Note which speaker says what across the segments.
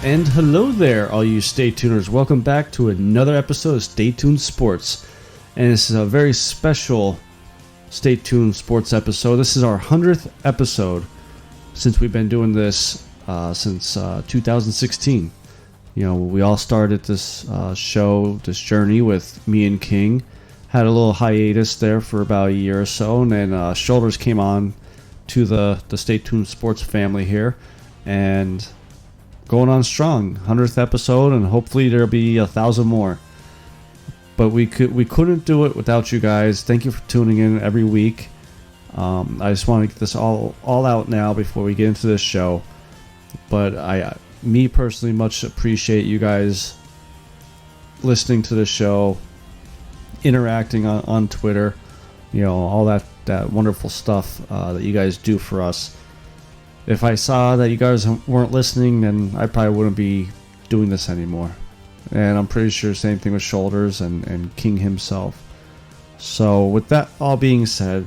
Speaker 1: And hello there, all you Stay Tuners. Welcome back to another episode of Stay Tuned Sports. And this is a very special Stay Tuned Sports episode. This is our 100th episode since we've been doing this since 2016. You know, we all started this show, this journey with me and King. Had a little hiatus there for about a year or so, and then Shoulders came on to the Stay Tuned Sports family here, and going on strong, 100th episode, and hopefully there'll be 1,000 more. But we couldn't do it without you guys. Thank you for tuning in every week. I just want to get this all out now before we get into this show. But me personally, much appreciate you guys listening to the show, interacting on Twitter, you know, all that wonderful stuff that you guys do for us. If I saw that you guys weren't listening, then I probably wouldn't be doing this anymore. And I'm pretty sure same thing with Shoulders and King himself. So with that all being said,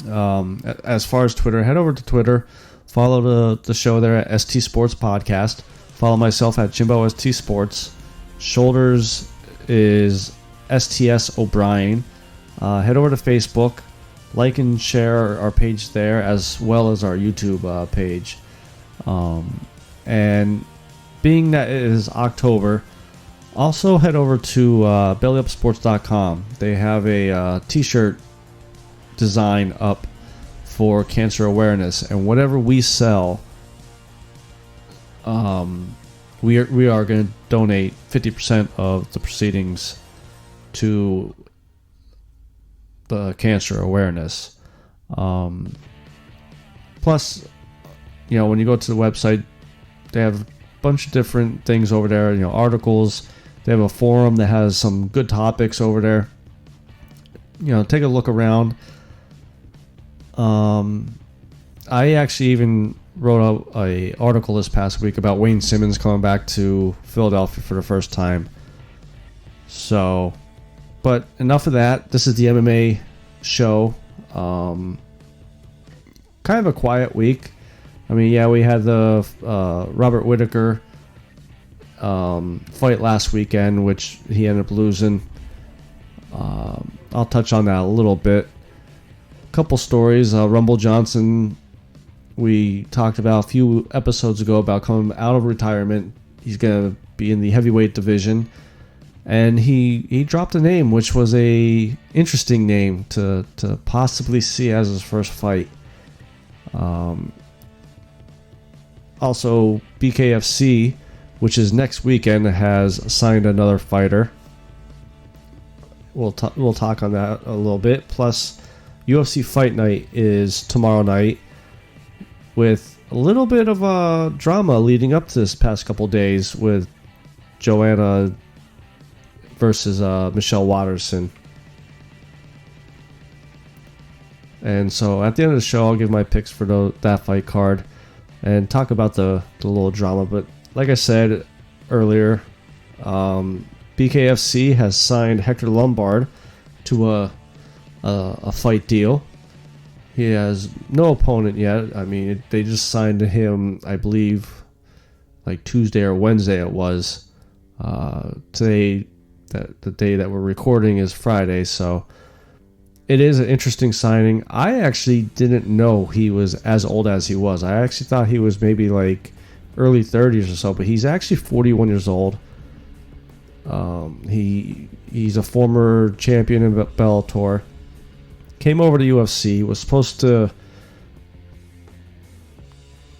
Speaker 1: as far as Twitter, head over to Twitter, follow the show there at ST Sports Podcast. Follow myself at Jimbo ST Sports. Shoulders is STS O'Brien. Head over to Facebook. Like and share our page there, as well as our YouTube page. And being that it is October, also head over to bellyupsports.com. They have a t-shirt design up for cancer awareness, and whatever we sell, we are going to donate 50% of the proceedings to the cancer awareness. Plus, you know, when you go to the website, they have a bunch of different things over there, you know, articles. They have a forum that has some good topics over there. You know, take a look around. I actually even wrote a article this past week about Wayne Simmons coming back to Philadelphia for the first time. So, but enough of that. This is the MMA show. Kind of a quiet week. I mean, yeah, we had the Robert Whittaker fight last weekend, which he ended up losing. I'll touch on that a little bit. Couple stories. Rumble Johnson, we talked about a few episodes ago about coming out of retirement. He's going to be in the heavyweight division. And he dropped a name, which was a interesting name to possibly see as his first fight. Also, BKFC, which is next weekend, has signed another fighter. We'll talk on that a little bit. Plus, UFC Fight Night is tomorrow night, with a little bit of a drama leading up to this past couple days with Joanna versus Michelle Watterson. And so at the end of the show, I'll give my picks for that fight card and talk about the little drama. But like I said earlier, BKFC has signed Hector Lombard to a fight deal. He has no opponent yet. I mean, they just signed him, I believe, like Tuesday or Wednesday it was. Today, the day that we're recording is Friday, so it is an interesting signing. I actually didn't know he was as old as he was. I actually thought he was maybe like early 30s or so, but he's actually 41 years old. He's a former champion in Bellator. Came over to UFC, was supposed to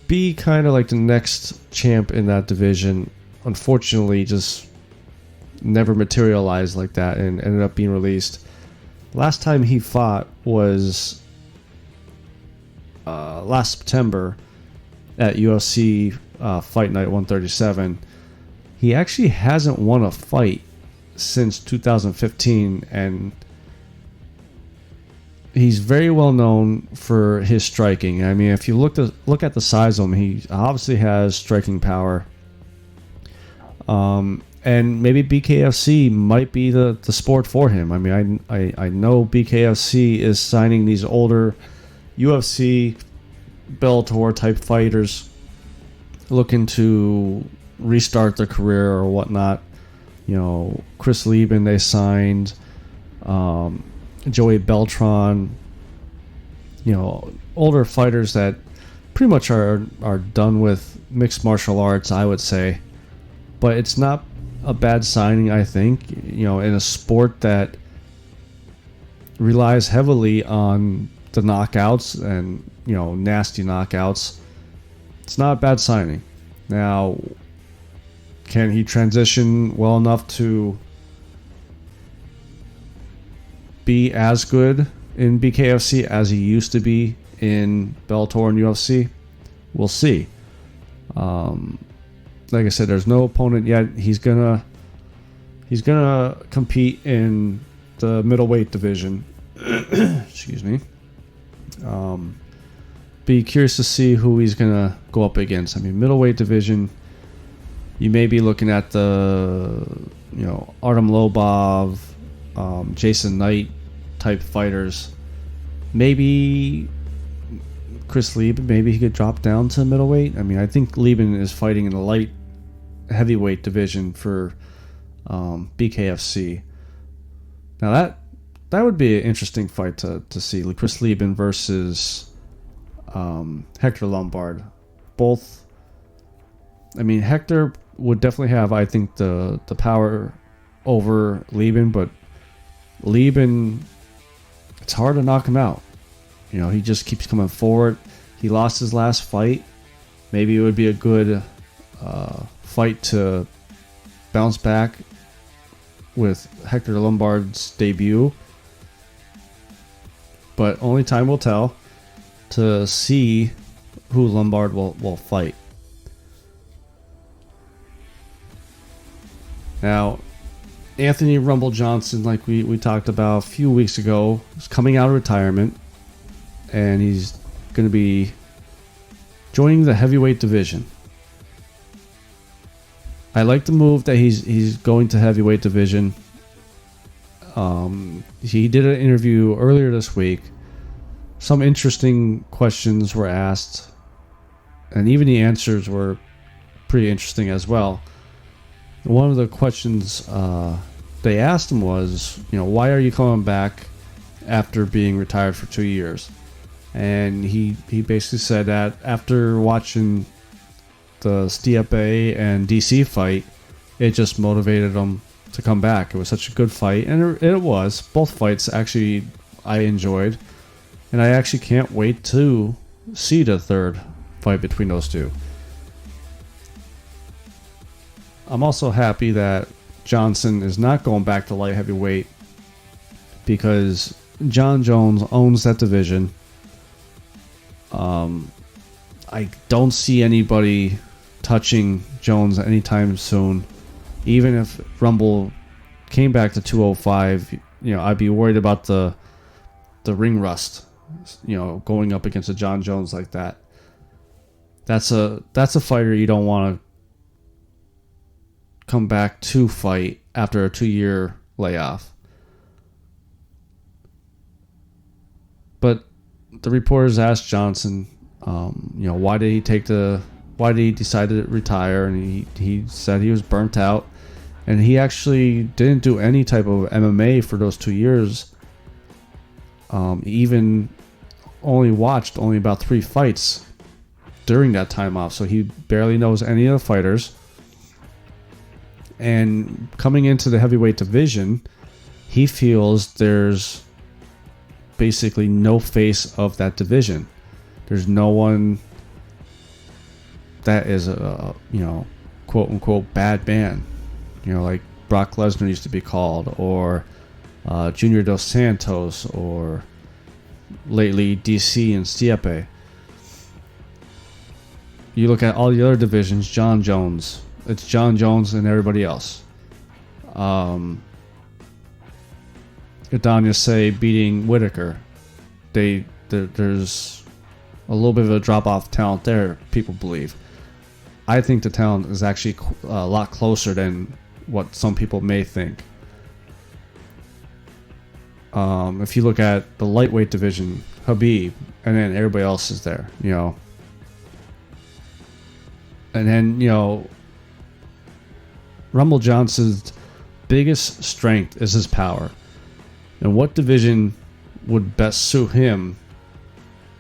Speaker 1: be kind of like the next champ in that division. Unfortunately, just never materialized like that and ended up being released. Last time he fought was last September at UFC Fight Night 137. He actually hasn't won a fight since 2015, and he's very well known for his striking. I mean, if you look at the size of him, he obviously has striking power. And maybe BKFC might be the sport for him. I mean, I know BKFC is signing these older UFC Bellator type fighters looking to restart their career or whatnot. Chris Lieben, they signed. Joey Beltran. Older fighters that pretty much are done with mixed martial arts, I would say. But it's not a bad signing, I think. In a sport that relies heavily on the knockouts and, nasty knockouts, it's not a bad signing. Now, can he transition well enough to be as good in BKFC as he used to be in Bellator and UFC? We'll see. Like I said, there's no opponent yet. He's gonna compete in the middleweight division. Excuse me. Be curious to see who he's gonna go up against. I mean, middleweight division, you may be looking at the Artem Lobov, Jason Knight type fighters. Maybe Chris Lieben, maybe he could drop down to middleweight. I mean, I think Lieben is fighting in the light heavyweight division for BKFC. Now that would be an interesting fight to see. Chris Lieben versus Hector Lombard. Both, I mean, Hector would definitely have, I think, the power over Lieben, but Lieben, it's hard to knock him out. He just keeps coming forward. He lost his last fight. Maybe it would be a good fight to bounce back with Hector Lombard's debut. But only time will tell to see who Lombard will fight. Now, Anthony Rumble Johnson, like we talked about a few weeks ago, is coming out of retirement, and he's going to be joining the heavyweight division. I like the move that he's going to heavyweight division. He did an interview earlier this week. Some interesting questions were asked, and even the answers were pretty interesting as well. One of the questions they asked him was, why are you coming back after being retired for 2 years? And he basically said that after watching the Stipe and DC fight, it just motivated him to come back. It was such a good fight, and it was. Both fights, actually, I enjoyed. And I actually can't wait to see the third fight between those two. I'm also happy that Johnson is not going back to light heavyweight because John Jones owns that division. I don't see anybody touching Jones anytime soon. Even if Rumble came back to 205, I'd be worried about the ring rust, going up against a John Jones like that. That's a fighter you don't want to come back to fight after a 2-year layoff. But the reporters asked Johnson, why did he decide to retire, and he said he was burnt out, and he actually didn't do any type of MMA for those 2 years. Even watched about 3 fights during that time off, so he barely knows any of the fighters. And coming into the heavyweight division, he feels there's basically no face of that division. There's no one that is a quote unquote bad man, like Brock Lesnar used to be called, or Junior Dos Santos, or lately DC and Stipe. You look at all the other divisions, John Jones. It's John Jones and everybody else. Adanya Say beating Whitaker. There's a little bit of a drop-off talent there, people believe. I think the talent is actually a lot closer than what some people may think. If you look at the lightweight division, Khabib, and then everybody else is there, And then, Rumble Johnson's biggest strength is his power. And what division would best suit him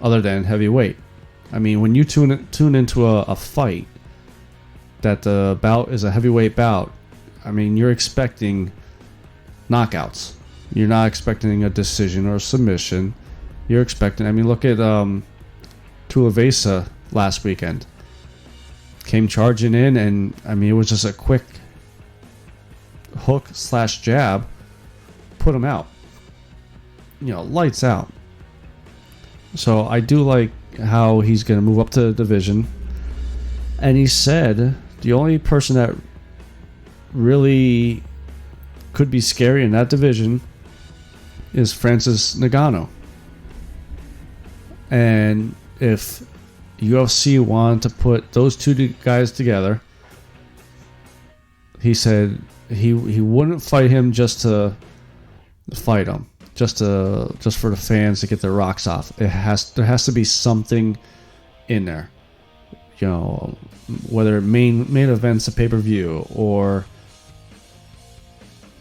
Speaker 1: other than heavyweight? I mean, when you tune into a fight that the bout is a heavyweight bout, I mean, you're expecting knockouts. You're not expecting a decision or a submission. You're expecting, I mean, look at Tuivasa last weekend. Came charging in, and I mean, it was just a quick hook/jab, put him out. Lights out. So I do like how he's going to move up to the division. And he said the only person that really could be scary in that division is Francis Ngannou. And if UFC wanted to put those two guys together, he said he wouldn't fight him just to fight him, just for the fans to get their rocks off. There has to be something in there, whether main events a pay-per-view, or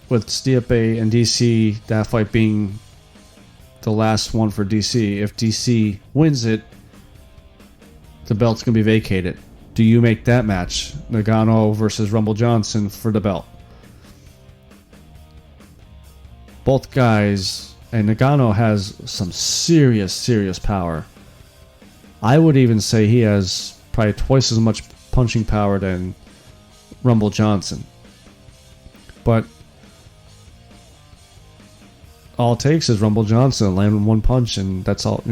Speaker 1: with Stipe and DC, that fight being the last one for DC. If DC wins it, the belt's going to be vacated. Do you make that match, Ngannou versus Rumble Johnson, for the belt? Both guys, and Ngannou has some serious power. I would even say he has probably twice as much punching power than Rumble Johnson. But all it takes is Rumble Johnson landing one punch, and that's all.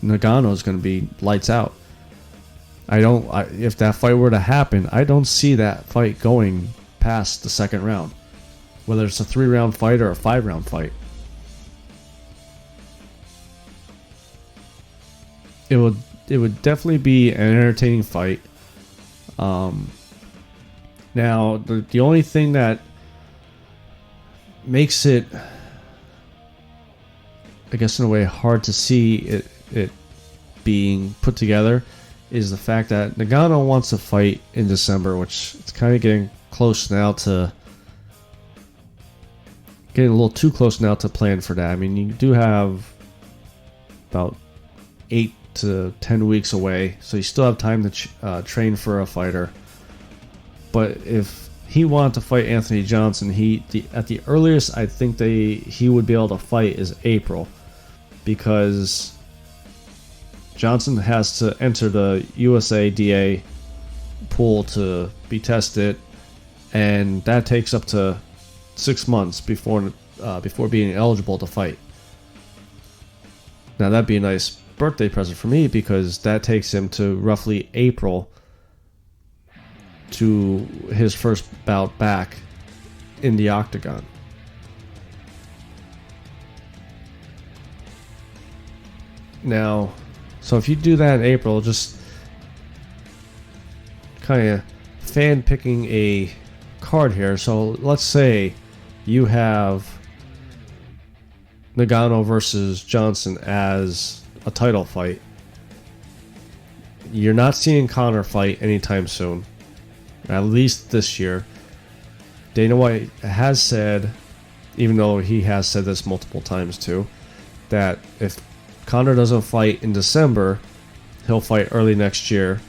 Speaker 1: Ngannou is going to be lights out. If that fight were to happen, I don't see that fight going past the second round, whether it's a 3-round fight or a 5-round fight. It would definitely be an entertaining fight. Now, the only thing that makes it, I guess in a way, hard to see it being put together is the fact that Ngannou wants to fight in December, which it's kind of getting close now to, getting a little too close now to plan for that. I mean, you do have about 8 to 10 weeks away, so you still have time to train for a fighter. But if he wanted to fight Anthony Johnson, at the earliest I think he would be able to fight is April, because Johnson has to enter the USADA pool to be tested, and that takes up to 6 months before being eligible to fight. Now that'd be a nice birthday present for me, because that takes him to roughly April to his first bout back in the octagon. Now, so if you do that in April, just kind of fan picking a card here. So let's say you have Ngannou versus Johnson as a title fight. You're not seeing Conor fight anytime soon, at least this year. Dana White has said, even though he has said this multiple times too, that if Conor doesn't fight in December, he'll fight early next year.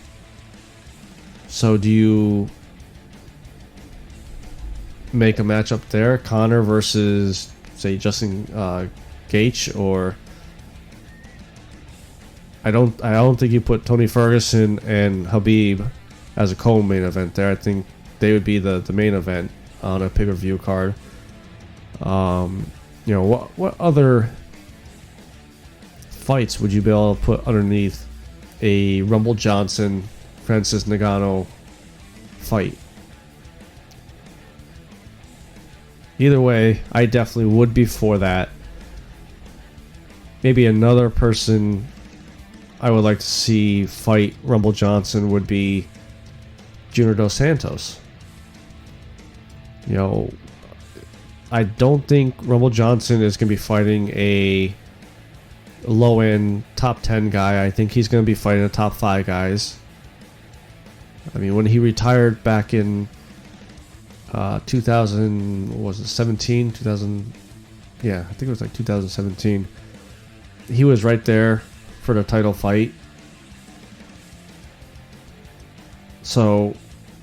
Speaker 1: So do you make a matchup there, Conor versus, say, Justin Gaethje, or I don't think you put Tony Ferguson and Khabib as a co-main event there. I think they would be the main event on a pay-per-view card. What other fights would you be able to put underneath a Rumble Johnson Francis Ngannou fight? Either way, I definitely would be for that. Maybe another person I would like to see fight Rumble Johnson would be Junior Dos Santos. I don't think Rumble Johnson is going to be fighting a low-end top 10 guy. I think he's going to be fighting the top 5 guys. I mean, when he retired back in
Speaker 2: 2000, what was it, 17, 2000? Yeah, I think it was like 2017. He was right there for the title fight. So,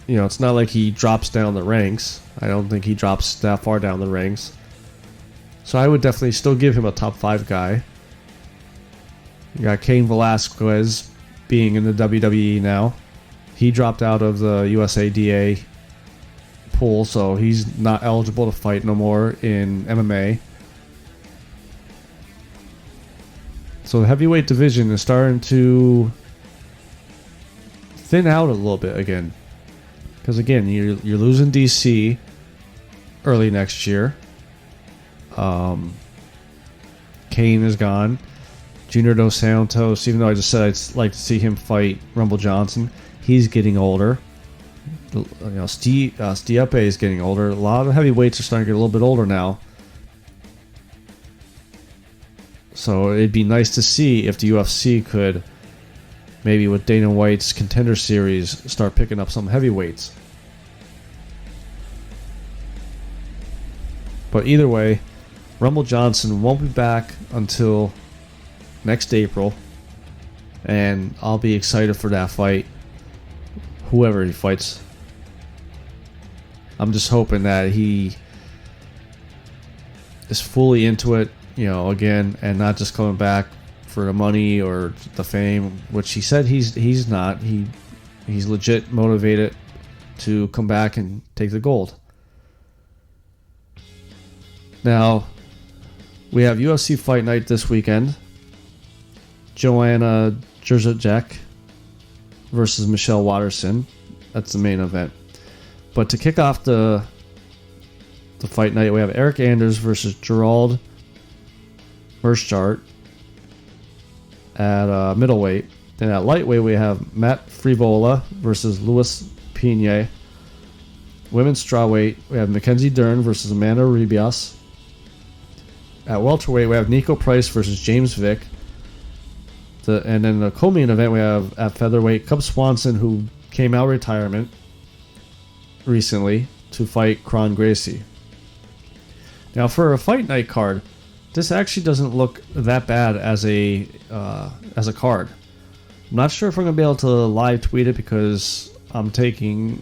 Speaker 2: it's not like he drops down the ranks. I don't think he drops that far down the ranks. So I would definitely still give him a top 5 guy. You got Cain Velasquez being in the WWE now. He dropped out of the USADA pool, so he's not eligible to fight no more in MMA. So the heavyweight division is starting to thin out a little bit again. Because again, you're losing DC early next year. Kane is gone. Junior Dos Santos, even though I just said I'd like to see him fight Rumble Johnson, he's getting older. Stipe is getting older. A lot of heavyweights are starting to get a little bit older now. So it'd be nice to see if the UFC could, maybe with Dana White's Contender Series, start picking up some heavyweights. But either way, Rumble Johnson won't be back until next April, and I'll be excited for that fight, whoever he fights. I'm just hoping that he is fully into it, again, and not just coming back for the money or the fame, which he said he's not. He's legit motivated to come back and take the gold. Now, we have UFC Fight Night this weekend. Joanna Jędrzejczyk versus Michelle Waterson. That's the main event. But to kick off the fight night, we have Eric Anders versus Gerald Meerschaert at middleweight. Then at lightweight, we have Matt Frivola versus Luis Pena. Women's strawweight, we have Mackenzie Dern versus Amanda Ribas. At welterweight, we have Nico Price versus James Vick. And then the co-main event, we have at featherweight Cub Swanson, who came out of retirement recently to fight Kron Gracie. Now, for a fight night card, this actually doesn't look that bad as a card. I'm not sure if I'm going to be able to live tweet it because I'm taking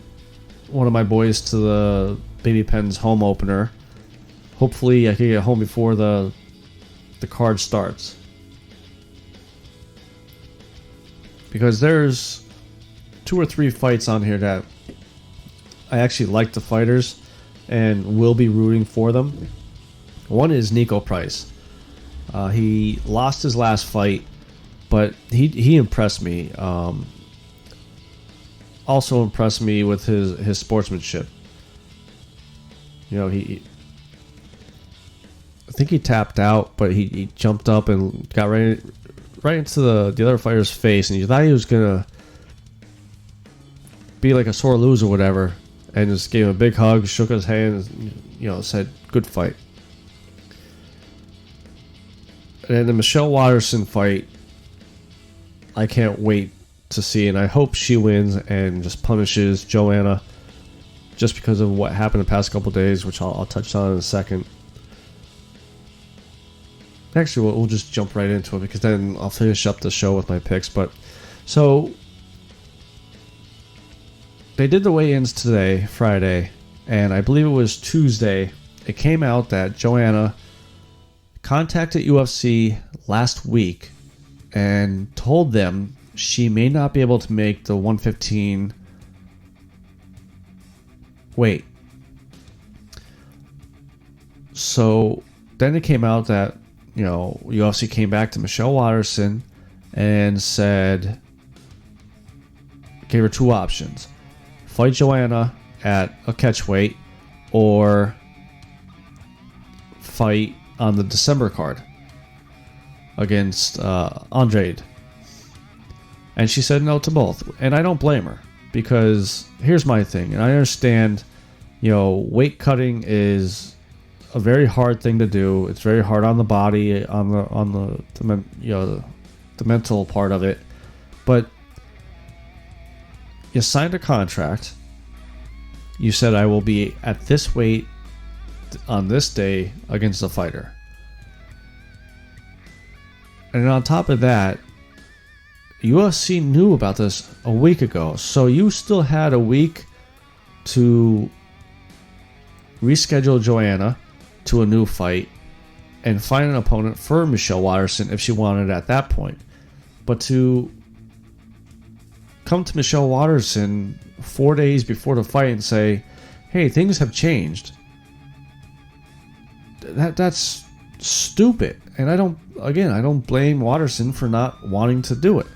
Speaker 2: one of my boys to the Baby Pens home opener. Hopefully, I can get home before the card starts. Because there's 2 or 3 fights on here that I actually like the fighters and will be rooting for them. One is Nico Price. He lost his last fight, but he impressed me. Also impressed me with his sportsmanship. I think he tapped out, but he jumped up and got right into the other fighter's face, and he thought he was gonna be like a sore loser or whatever, and just gave him a big hug, shook his hand, said good fight. And then the Michelle Waterson fight, I can't wait to see, and I hope she wins and just punishes Joanna just because of what happened the past couple days, which I'll touch on in a second. Actually, we'll just jump right into it because then I'll finish up the show with my picks. But so they did the weigh-ins today, Friday, and I believe it was Tuesday. It came out that Joanna contacted UFC last week and told them she may not be able to make the 115 weight. So then it came out that UFC came back to Michelle Waterson and said, gave her 2 options: fight Joanna at a catchweight or fight on the December card against Andrade. And she said no to both. And I don't blame her, because here's my thing, and I understand, weight cutting is a very hard thing to do. It's very hard on the body, on the mental part of it. But you signed a contract, you said I will be at this weight on this day against the fighter. And on top of that, UFC knew about this a week ago, so you still had a week to reschedule Joanna to a new fight and find an opponent for Michelle Waterson if she wanted at that point. But to come to Michelle Waterson 4 days before the fight and say, hey, things have changed, that's stupid. And I don't blame Waterson for not wanting to do it.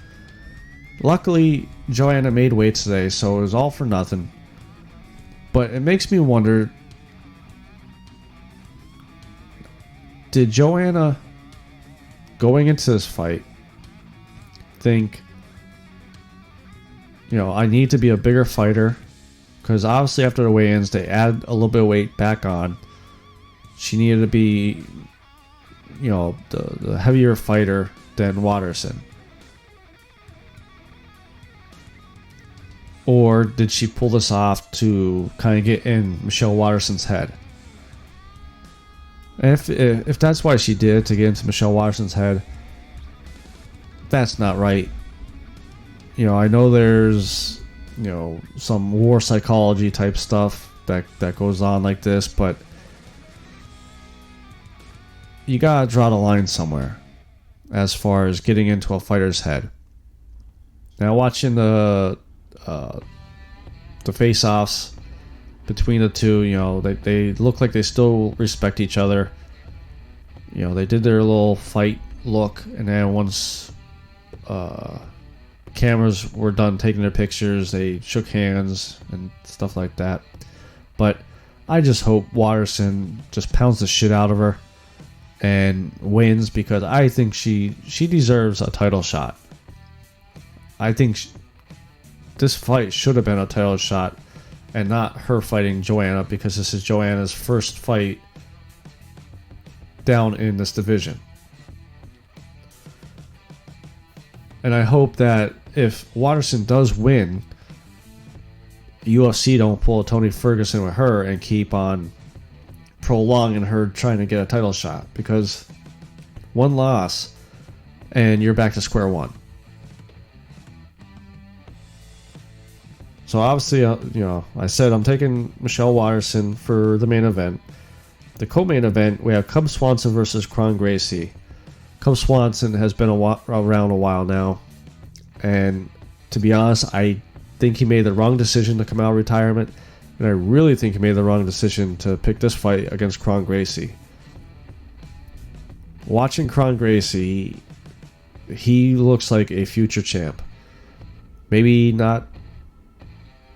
Speaker 2: Luckily, Joanna made weight today, so it was all for nothing. But it makes me wonder, did Joanna, going into this fight, think, I need to be a bigger fighter? Because obviously after the weigh-ins, they add a little bit of weight back on. She needed to be, the heavier fighter than Waterson. Or did she pull this off to kind of get in Michelle Waterson's head? And if that's why she did it, to get into Michelle Waterson's head, that's not right. I know there's, some war psychology type stuff that goes on like this, but you gotta draw the line somewhere as far as getting into a fighter's head. Now, watching the face-offs between the two, they look like they still respect each other. They did their little fight look, and then once cameras were done taking their pictures, they shook hands and stuff like that. But I just hope Waterson just pounds the shit out of her and wins, because I think she deserves a title shot. I think this fight should have been a title shot and not her fighting Joanna, because this is Joanna's first fight down in this division. And I hope that if Waterson does win, UFC don't pull a Tony Ferguson with her and keep on prolonging her trying to get a title shot, because one loss and you're back to square one. So obviously, I said I'm taking Michelle Waterson for the main event. The co-main event, we have Cub Swanson versus Kron Gracie. Cub Swanson has been around a while now, and to be honest, I think he made the wrong decision to come out of retirement, and I really think he made the wrong decision to pick this fight against Kron Gracie. Watching Kron Gracie, he looks like a future champ. Maybe not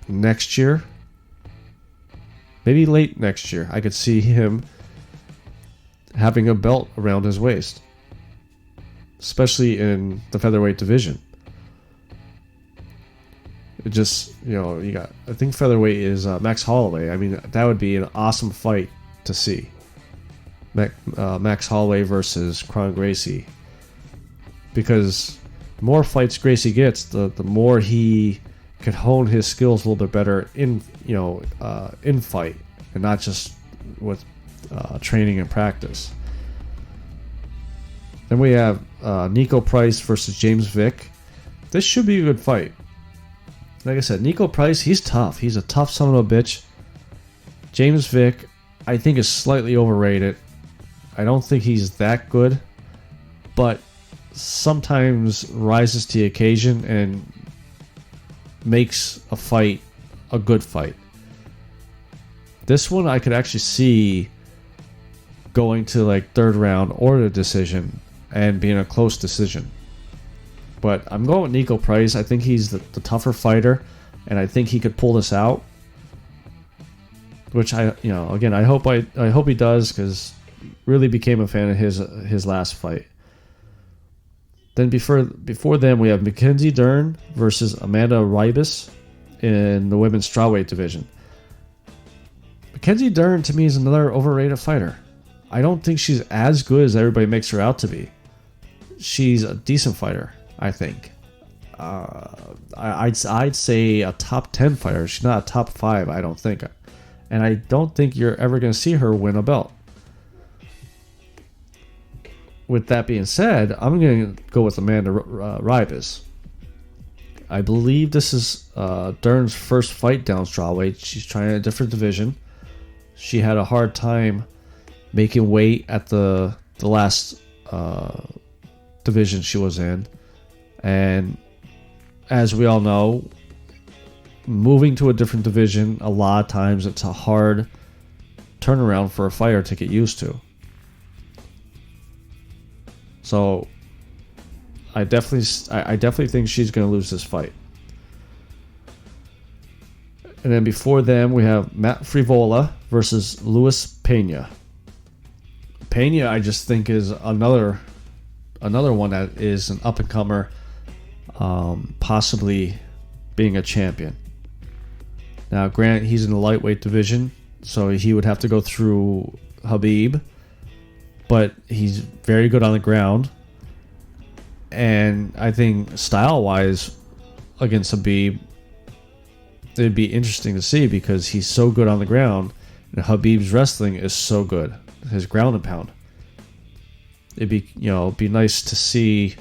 Speaker 2: next year, maybe late next year. I could see him having a belt around his waist, especially in the featherweight division. It just, I think featherweight is Max Holloway. I mean, that would be an awesome fight to see. Max Holloway versus Kron Gracie. Because the more fights Gracie gets, the more he could hone his skills a little bit better in fight, and not just with training and practice. Then we have Nico Price versus James Vick. This should be a good fight. Like I said, Nico Price, he's tough. He's a tough son of a bitch. James Vick, I think, is slightly overrated. I don't think he's that good, but sometimes rises to the occasion and makes a fight a good fight. This one I could actually see going to like third round or the decision and being a close decision. But I'm going with Nico Price. I think he's the tougher fighter, and I think he could pull this out. Which I hope he does, because really became a fan of his last fight. Then before them, we have Mackenzie Dern versus Amanda Ribas in the women's strawweight division. Mackenzie Dern, to me, is another overrated fighter. I don't think she's as good as everybody makes her out to be. She's a decent fighter, I think. I'd say a top 10 fighter. She's not a top 5, I don't think. And I don't think you're ever going to see her win a belt. With that being said, I'm going to go with Amanda Ribas. I believe this is Dern's first fight down strawweight. She's trying a different division. She had a hard time making weight at the last division she was in. And as we all know, moving to a different division, a lot of times it's a hard turnaround for a fighter to get used to. So I definitely think she's going to lose this fight. And then before them, we have Matt Frivola versus Luis Pena. Pena, I just think, is another one that is an up-and-comer, possibly being a champion. Now, granted, he's in the lightweight division, so he would have to go through Khabib, but he's very good on the ground. And I think style-wise, against Khabib, it'd be interesting to see because he's so good on the ground, and Khabib's wrestling is so good. His ground and pound. It'd be nice to see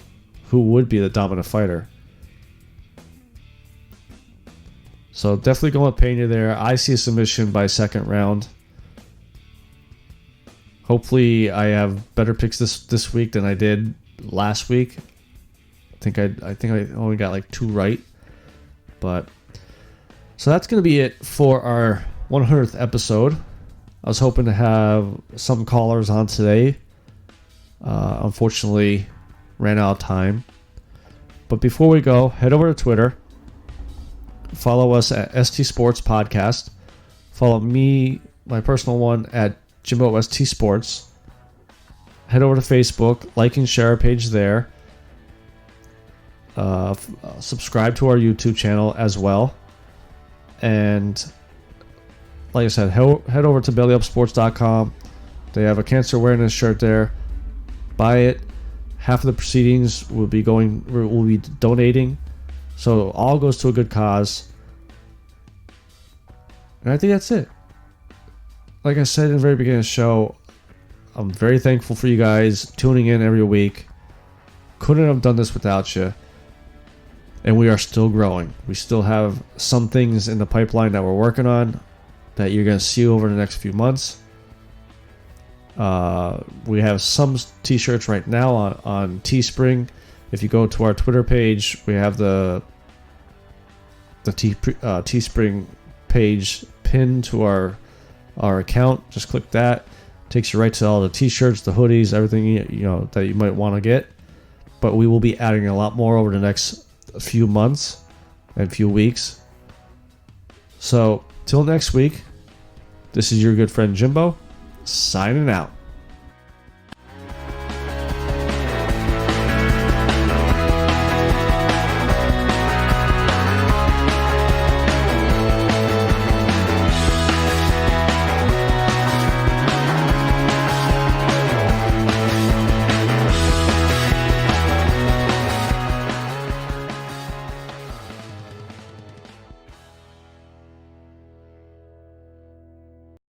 Speaker 2: who would be the dominant fighter. So definitely going with Pena there. I see a submission by second round. Hopefully I have better picks this week than I did last week. I think I only got like 2 right. But so that's going to be it for our 100th episode. I was hoping to have some callers on today. Unfortunately, ran out of time. But before we go, head over to Twitter. Follow us at ST Sports Podcast. Follow me, my personal one, at Jimbo ST Sports. Head over to Facebook. Like and share our page there. Subscribe to our YouTube channel as well. And like I said, head over to bellyupsports.com. They have a cancer awareness shirt there. Buy it. Half of the proceedings will be donating. So all goes to a good cause. And I think that's it. Like I said in the very beginning of the show, I'm very thankful for you guys tuning in every week. Couldn't have done this without you. And we are still growing. We still have some things in the pipeline that we're working on that you're going to see over the next few months. We have some t-shirts right now on Teespring. If you go to our Twitter page, we have the Teespring page pinned to our account. Just click that. Takes you right to all the t-shirts, the hoodies, everything that you might want to get. But we will be adding a lot more over the next few months and few weeks. So till next week, this is your good friend Jimbo, signing out.